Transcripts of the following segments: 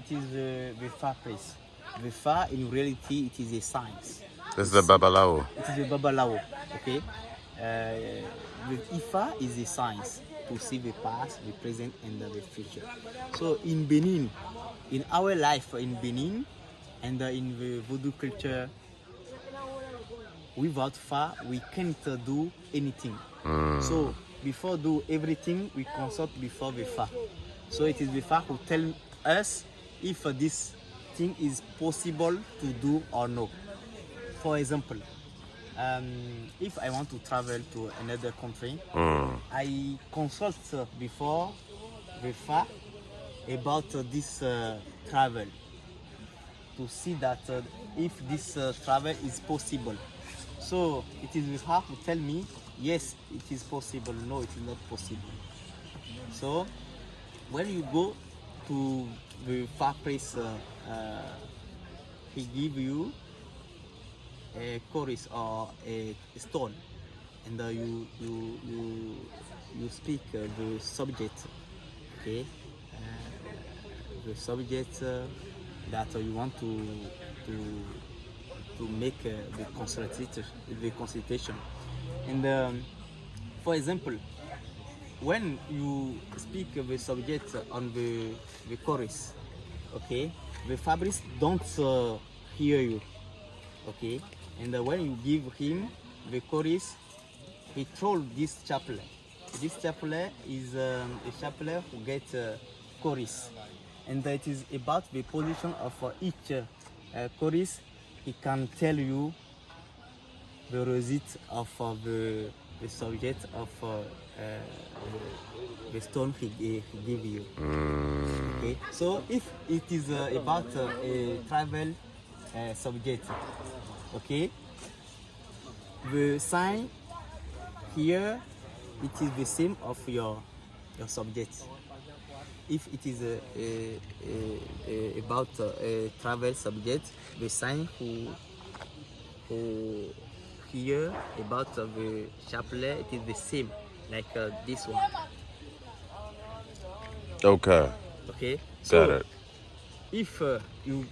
it is the Fa place. The Fa, in reality, it is a science. This is the Babalawo. It is the Babalawo, okay? The Ifa is a science to see the past, the present, and the future. So in Benin, in our life in Benin, and in the Voodoo culture, without Fa, we can't do anything. So before do everything, we consult before the Fa. So it is the Fa who tell us if this thing is possible to do or no. For example, if I want to travel to another country, I consult before the Fa about this travel to see that if this travel is possible. So it is the Fa who tell me, yes, it is possible, no, it is not possible. So when you go to the Fa place, he give you a chorus or a stone, and you speak the subject, okay, the subject that you want to make the consultation, and for example, when you speak the subject on the chorus, okay, the fabrics don't hear you, okay, and when you give him the chorus, he told this chaplain. This chaplain is a chaplain who gets chorus, and it is about the position of each chorus. He can tell you the result of the subject of the stone he give you. Okay, so if it is about a travel subject, okay, the sign here, it is the same of your subject. If it is about a travel subject, the sign who here about the chapelet, it is the same like this one. Okay. Okay. Got it. If you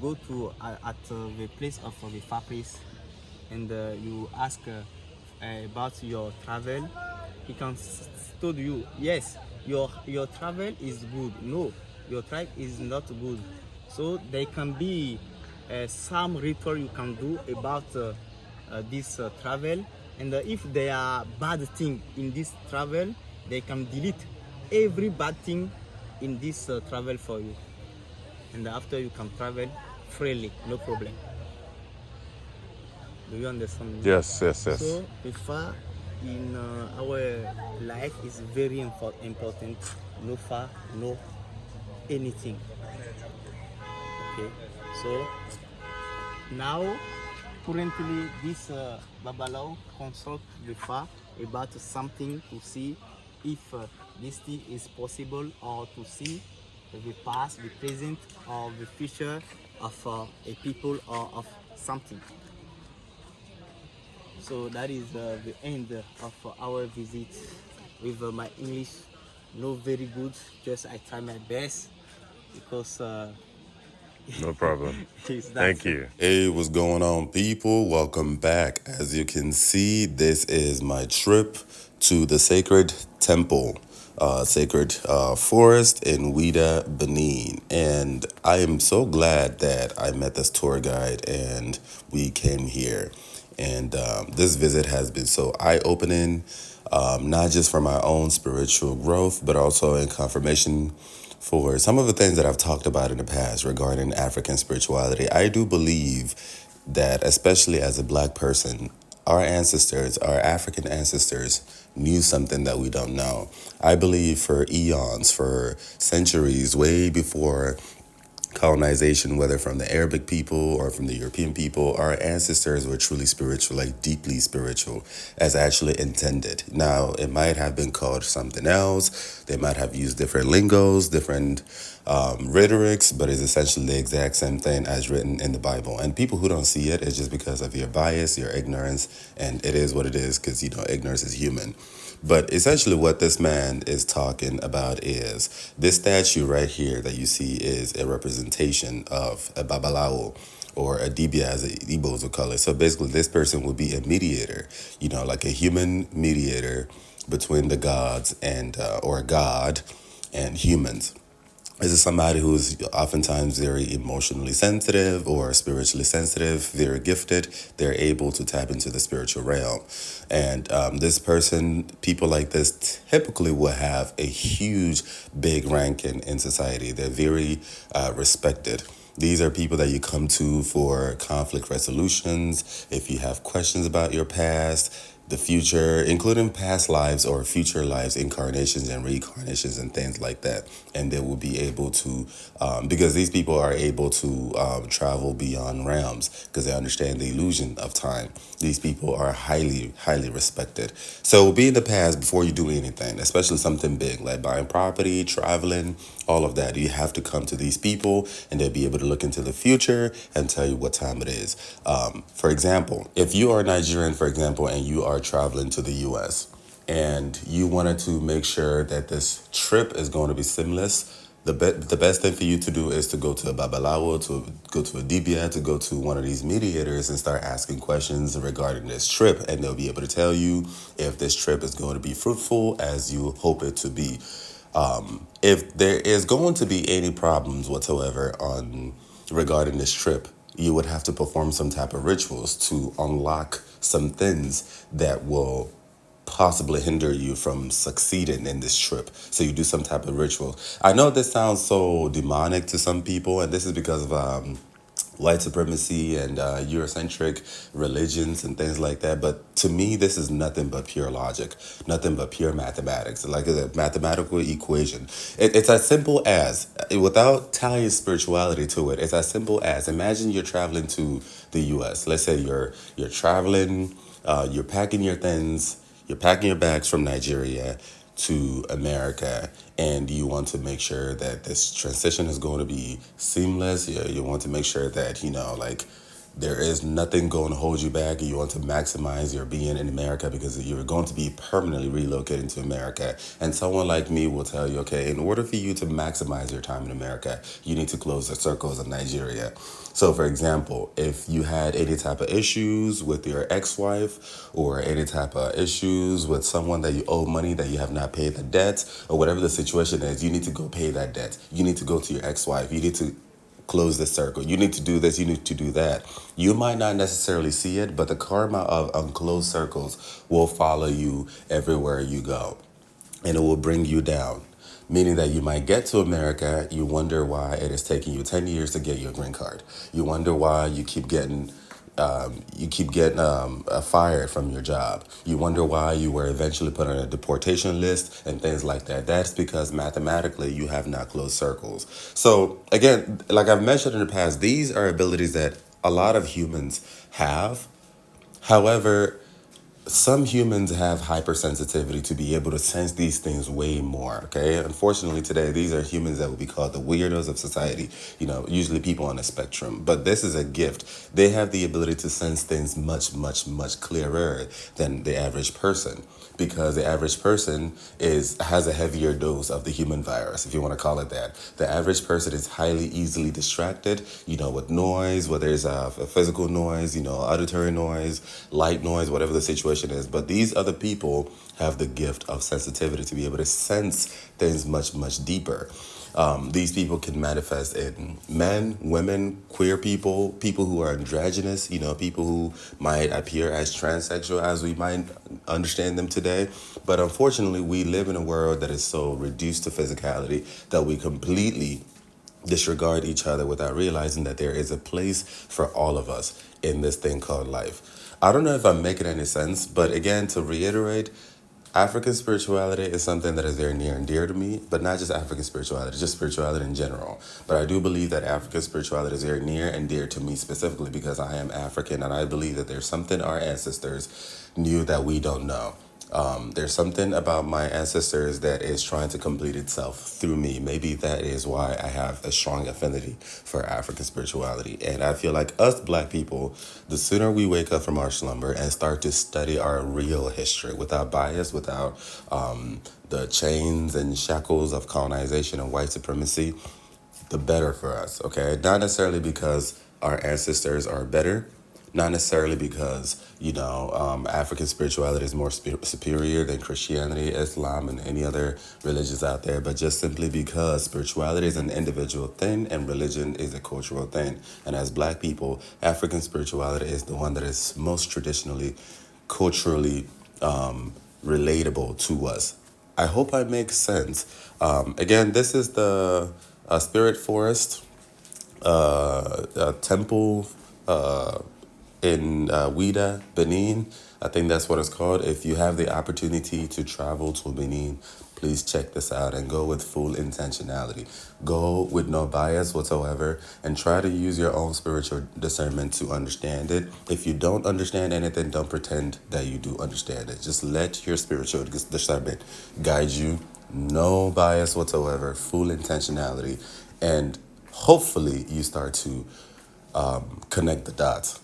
go to at the place of the fabrics and you ask about your travel, he can tell you, yes, your travel is good. No, your travel is not good. So there can be some ritual you can do about this travel, and if there are bad things in this travel, they can delete every bad thing in this travel for you, and after you can travel freely, no problem. Do you understand? Yes. So the far in our life is very important. No far, no anything. Okay, so now currently this Babalawo consult the far about something to see if this thing is possible, or to see the past, the present, or the future of a people or of something. So that is the end of our visit with my English. Not very good, just I try my best because No problem. Thank you. Hey, what's going on, people? Welcome back. As you can see, this is my trip to the sacred temple, sacred forest in Ouida, Benin. And I am so glad that I met this tour guide and we came here. And this visit has been so eye-opening, not just for my own spiritual growth, but also in confirmation for some of the things that I've talked about in the past regarding African spirituality. I do believe that, especially as a Black person, our ancestors, our African ancestors, knew something that we don't know. I believe for eons, for centuries, way before colonization, whether from the Arabic people or from the European people, our ancestors were truly spiritual, like deeply spiritual, as actually intended. Now, it might have been called something else. They might have used different lingos, different rhetorics, but it's essentially the exact same thing as written in the Bible. And people who don't see it, it's just because of your bias, your ignorance, and it is what it is, because, ignorance is human. But essentially, what this man is talking about is this statue right here that you see is a representation of a Babalawo or a Dibia, as the Igbos would call it. So basically, this person would be a mediator, like a human mediator between the gods and or God and humans. This is somebody who's oftentimes very emotionally sensitive or spiritually sensitive, very gifted. They're able to tap into the spiritual realm. And this person, people like this typically will have a huge, big rank in society. They're very respected. These are people that you come to for conflict resolutions. If you have questions about your past, the future, including past lives or future lives, incarnations and reincarnations and things like that. And they will be able to, because these people are able to travel beyond realms because they understand the illusion of time. These people are highly, highly respected. So be in the past before you do anything, especially something big like buying property, traveling, all of that. You have to come to these people and they'll be able to look into the future and tell you what time it is. For example, if you are Nigerian, for example, and you are traveling to the US and you wanted to make sure that this trip is going to be seamless, the best thing for you to do is to go to a Babalawo, to go to a Dibia, to go to one of these mediators and start asking questions regarding this trip. And they'll be able to tell you if this trip is going to be fruitful as you hope it to be. If there is going to be any problems whatsoever regarding this trip, you would have to perform some type of rituals to unlock some things that will possibly hinder you from succeeding in this trip. So you do some type of ritual. I know this sounds so demonic to some people, and this is because of white supremacy and Eurocentric religions and things like that. But to me, this is nothing but pure logic, nothing but pure mathematics, like a mathematical equation. It's as simple as, without tying spirituality to it, it's as simple as, imagine you're traveling to the US. Let's say you're traveling, you're packing your things, you're packing your bags from Nigeria to America, and you want to make sure that this transition is going to be seamless. You want to make sure that, like, there is nothing going to hold you back. You want to maximize your being in America because you're going to be permanently relocating to America. And someone like me will tell you, okay, in order for you to maximize your time in America, you need to close the circles of Nigeria. So, for example, if you had any type of issues with your ex-wife or any type of issues with someone that you owe money that you have not paid the debt, or whatever the situation is, you need to go pay that debt. You need to go to your ex-wife. You need to close the circle. You need to do this. You need to do that. You might not necessarily see it, but the karma of unclosed circles will follow you everywhere you go, and it will bring you down. Meaning that you might get to America, you wonder why it is taking you 10 years to get your green card. You wonder why you keep getting fired from your job. You wonder why you were eventually put on a deportation list and things like that. That's because mathematically you have not closed circles. So again, like I've mentioned in the past, these are abilities that a lot of humans have. However, some humans have hypersensitivity to be able to sense these things way more, okay? Unfortunately, today, these are humans that would be called the weirdos of society, usually people on a spectrum. But this is a gift. They have the ability to sense things much, much, much clearer than the average person, because the average person has a heavier dose of the human virus, if you want to call it that. The average person is highly easily distracted, with noise, whether it's a physical noise, auditory noise, light noise, whatever the situation is. But these other people have the gift of sensitivity to be able to sense things much, much deeper. These people can manifest in men, women, queer people, people who are androgynous, people who might appear as transsexual as we might understand them today. But unfortunately, we live in a world that is so reduced to physicality that we completely disregard each other without realizing that there is a place for all of us in this thing called life. I don't know if I'm making any sense, but again, to reiterate, African spirituality is something that is very near and dear to me, but not just African spirituality, just spirituality in general. But I do believe that African spirituality is very near and dear to me specifically because I am African, and I believe that there's something our ancestors knew that we don't know. There's something about my ancestors that is trying to complete itself through me. Maybe that is why I have a strong affinity for African spirituality. And I feel like us black people, the sooner we wake up from our slumber and start to study our real history without bias, without the chains and shackles of colonization and white supremacy, the better for us, okay? Not necessarily because our ancestors are better, not necessarily because, African spirituality is more superior than Christianity, Islam, and any other religions out there, but just simply because spirituality is an individual thing and religion is a cultural thing. And as black people, African spirituality is the one that is most traditionally, culturally relatable to us. I hope I make sense. Again, this is the Spirit Forest temple in Ouida, Benin. I think that's what it's called. If you have the opportunity to travel to Benin, please check this out and go with full intentionality. Go with no bias whatsoever and try to use your own spiritual discernment to understand it. If you don't understand anything, don't pretend that you do understand it. Just let your spiritual discernment guide you. No bias whatsoever, full intentionality. And hopefully you start to connect the dots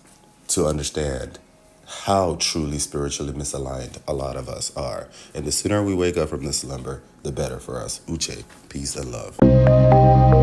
to understand how truly spiritually misaligned a lot of us are. And the sooner we wake up from this slumber, the better for us. Uche, peace and love.